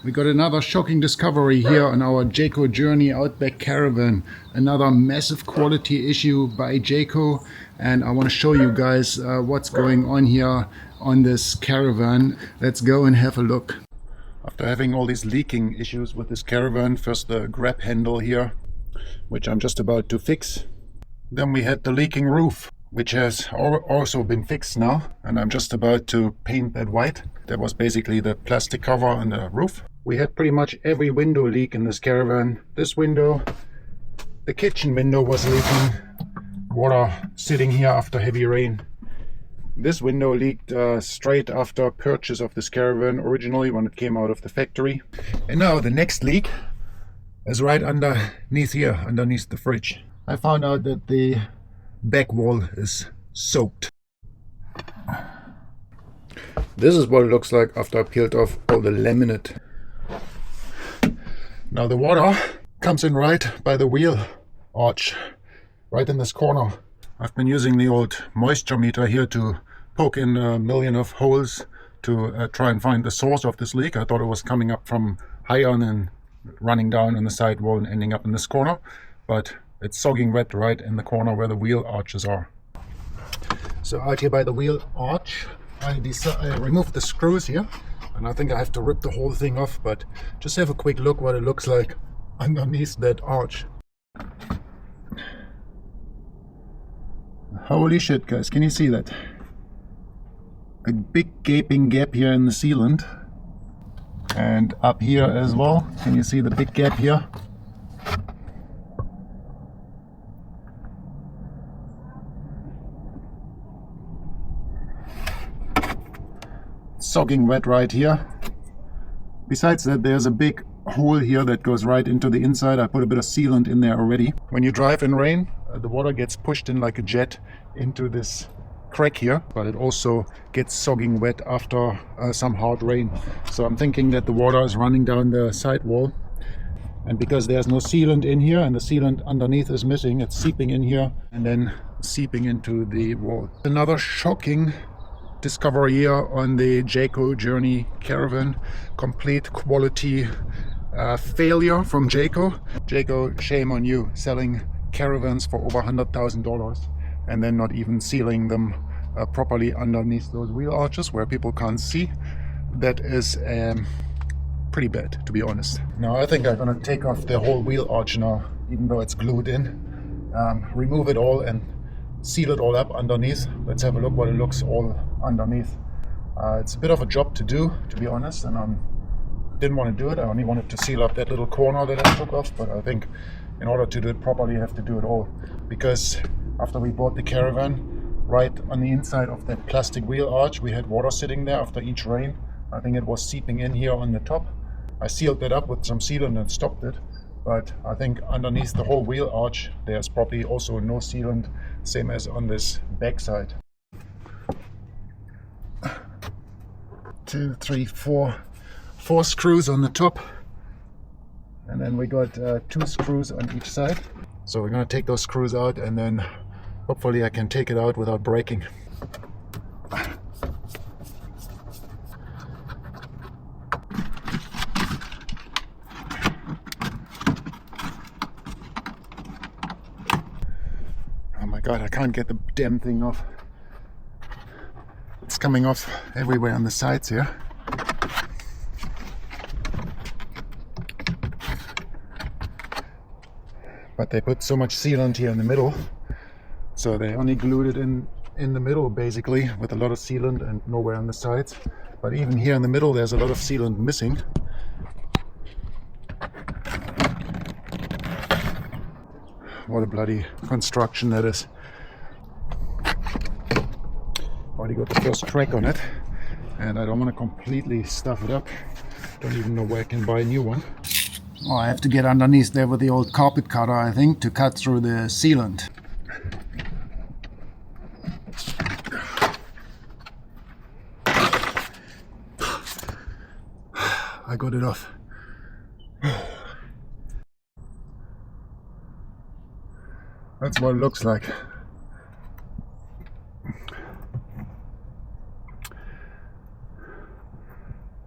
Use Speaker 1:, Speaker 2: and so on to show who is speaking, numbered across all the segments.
Speaker 1: We got another shocking discovery here on our Jayco Journey Outback Caravan. Another massive quality issue by Jayco, and I want to show you guys what's going on here on this caravan. Let's go and have a look. After having all these leaking issues with this caravan, first the grab handle here, which I'm just about to fix. Then we had the leaking roof, which has also been fixed now, and I'm just about to paint that white. That was basically the plastic cover on the roof. We had pretty much every window leak in this caravan. This window, the kitchen window was leaking, water sitting here after heavy rain. This window leaked straight after purchase of this caravan originally when it came out of the factory. And now the next leak is right underneath here, underneath the fridge. I found out that the back wall is soaked. This is what it looks like after I peeled off all the laminate. Now the water comes in right by the wheel arch, right in this corner. I've been using the old moisture meter here to poke in a million of holes to try and find the source of this leak. I thought it was coming up from high on and running down on the side wall and ending up in this corner, but it's soaking wet right in the corner where the wheel arches are. So out here by the wheel arch, I removed the screws here, and I think I have to rip the whole thing off, but just have a quick look what it looks like underneath that arch. Holy shit, guys, can you see that? A big gaping gap here in the sealant, and up here as well. Can you see the big gap here? Soaking wet right here. Besides that, there's a big hole here that goes right into the inside. I put a bit of sealant in there already. When you drive in rain, the water gets pushed in like a jet into this crack here, but it also gets soaking wet after some hard rain. So I'm thinking that the water is running down the side wall, and because there's no sealant in here and the sealant underneath is missing, it's seeping in here and then seeping into the wall. Another shocking discovery here on the Jayco Journey Caravan. Complete quality failure from Jayco. Jayco, shame on you, selling caravans for over $100,000 and then not even sealing them properly underneath those wheel arches where people can't see. That is pretty bad, to be honest. Now I think I'm gonna take off the whole wheel arch now, even though it's glued in. Remove it all and seal it all up underneath. Let's have a look what it looks all underneath. It's a bit of a job to do, to be honest, and I didn't want to do it. I only wanted to seal up that little corner that I took off, but I think in order to do it properly you have to do it all, because after we bought the caravan, right on the inside of that plastic wheel arch we had water sitting there after each rain. I think it was seeping in here on the top. I sealed that up with some sealant and stopped it, but I think underneath the whole wheel arch there's probably also no sealant, same as on this back side. 2, 3, 4 screws on the top, and then we got 2 screws on each side. So we're gonna take those screws out, and then hopefully I can take it out without breaking. Oh my god, I can't get the damn thing off. It's coming off everywhere on the sides here. But they put so much sealant here in the middle, so they only glued it in the middle basically with a lot of sealant and nowhere on the sides. But even here in the middle there's a lot of sealant missing. What a bloody construction that is. Already got the first crack on it, and I don't want to completely stuff it up. Don't even know where I can buy a new one. Oh, I have to get underneath there with the old carpet cutter, I think, to cut through the sealant. I got it off. That's what it looks like.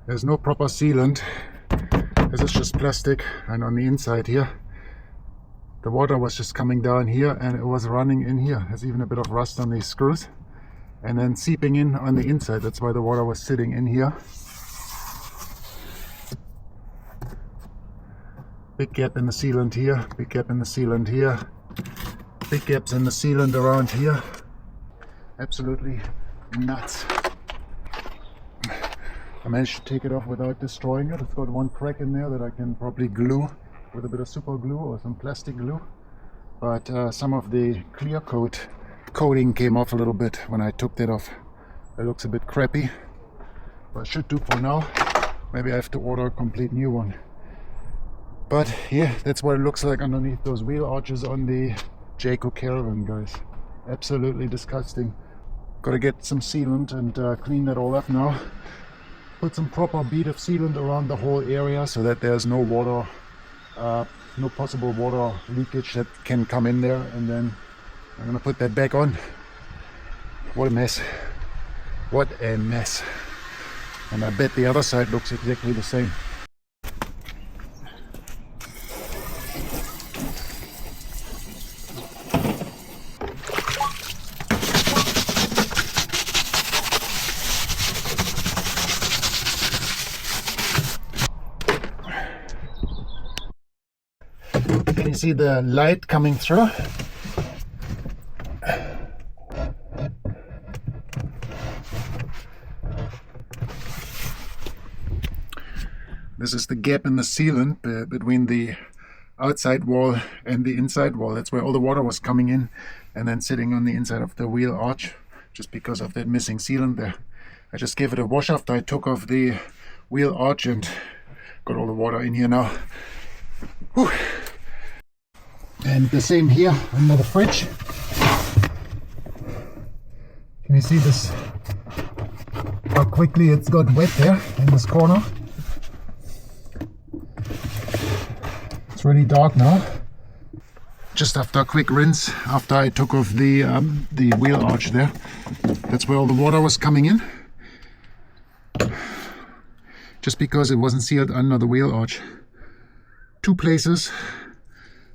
Speaker 1: There's no proper sealant This is just plastic, and on the inside here the water was just coming down here and it was running in here. There's even a bit of rust on these screws and then seeping in on the inside. That's why the water was sitting in here. Big gap in the sealant here, big gap in the sealant here, big gaps in the sealant around here. Absolutely nuts. I managed to take it off without destroying it. It's got one crack in there that I can probably glue with a bit of super glue or some plastic glue. But some of the clear coat coating came off a little bit when I took that off. It looks a bit crappy, but should do for now. Maybe I have to order a complete new one. But yeah, that's what it looks like underneath those wheel arches on the Jayco Caravan, guys. Absolutely disgusting. Gotta get some sealant and clean that all up now. Put some proper bead of sealant around the whole area so that there's no water, no possible water leakage that can come in there. And then I'm gonna put that back on. What a mess. What a mess. And I bet the other side looks exactly the same. Can you see the light coming through? This is the gap in the sealant between the outside wall and the inside wall. That's where all the water was coming in and then sitting on the inside of the wheel arch, just because of that missing sealant there. I just gave it a wash after I took off the wheel arch and got all the water in here now. Whew. And the same here under the fridge. Can you see this? How quickly it's got wet there in this corner. It's really dark now. Just after a quick rinse, after I took off the wheel arch there, that's where all the water was coming in. Just because it wasn't sealed under the wheel arch. Two places.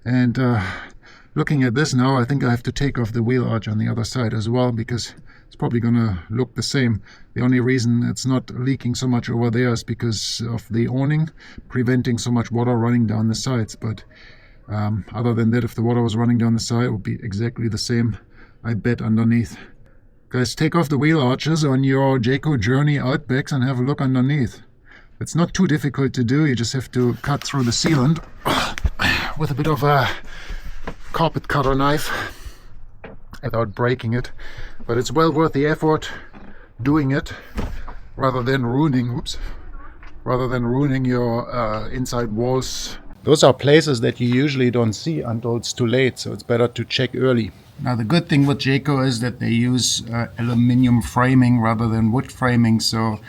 Speaker 1: And looking at this now, I think I have to take off the wheel arch on the other side as well, because it's probably gonna look the same. The only reason it's not leaking so much over there is because of the awning preventing so much water running down the sides. But other than that, if the water was running down the side, it would be exactly the same, I bet, underneath. Guys, take off the wheel arches on your Jayco Journey Outbacks and have a look underneath. It's not too difficult to do. You just have to cut through the sealant with a bit of a carpet cutter knife without breaking it. But it's well worth the effort doing it rather than ruining your inside walls. Those are places that you usually don't see until it's too late, so it's better to check early. Now the good thing with Jayco is that they use aluminium framing rather than wood framing, so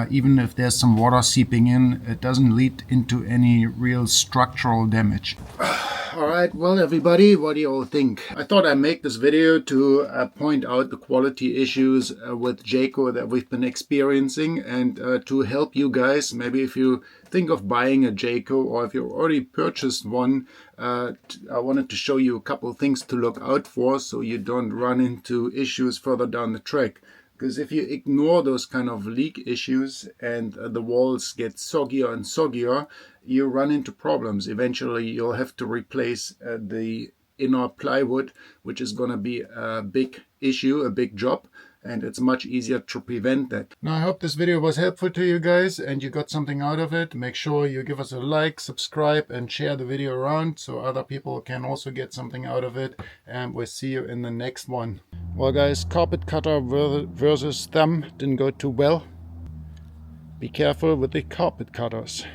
Speaker 1: even if there's some water seeping in, it doesn't lead into any real structural damage. Alright, well everybody, what do you all think? I thought I'd make this video to point out the quality issues with Jayco that we've been experiencing, and to help you guys, maybe if you think of buying a Jayco or if you already purchased one, I wanted to show you a couple of things to look out for so you don't run into issues further down the track. Because if you ignore those kind of leak issues and the walls get soggier and soggier, you run into problems. Eventually you'll have to replace the inner plywood, which is going to be a big issue, a big job, and it's much easier to prevent that. Now I hope this video was helpful to you guys and you got something out of it. Make sure you give us a like, subscribe and share the video around so other people can also get something out of it, and we'll see you in the next one. Well guys, carpet cutter versus thumb didn't go too well. Be careful with the carpet cutters.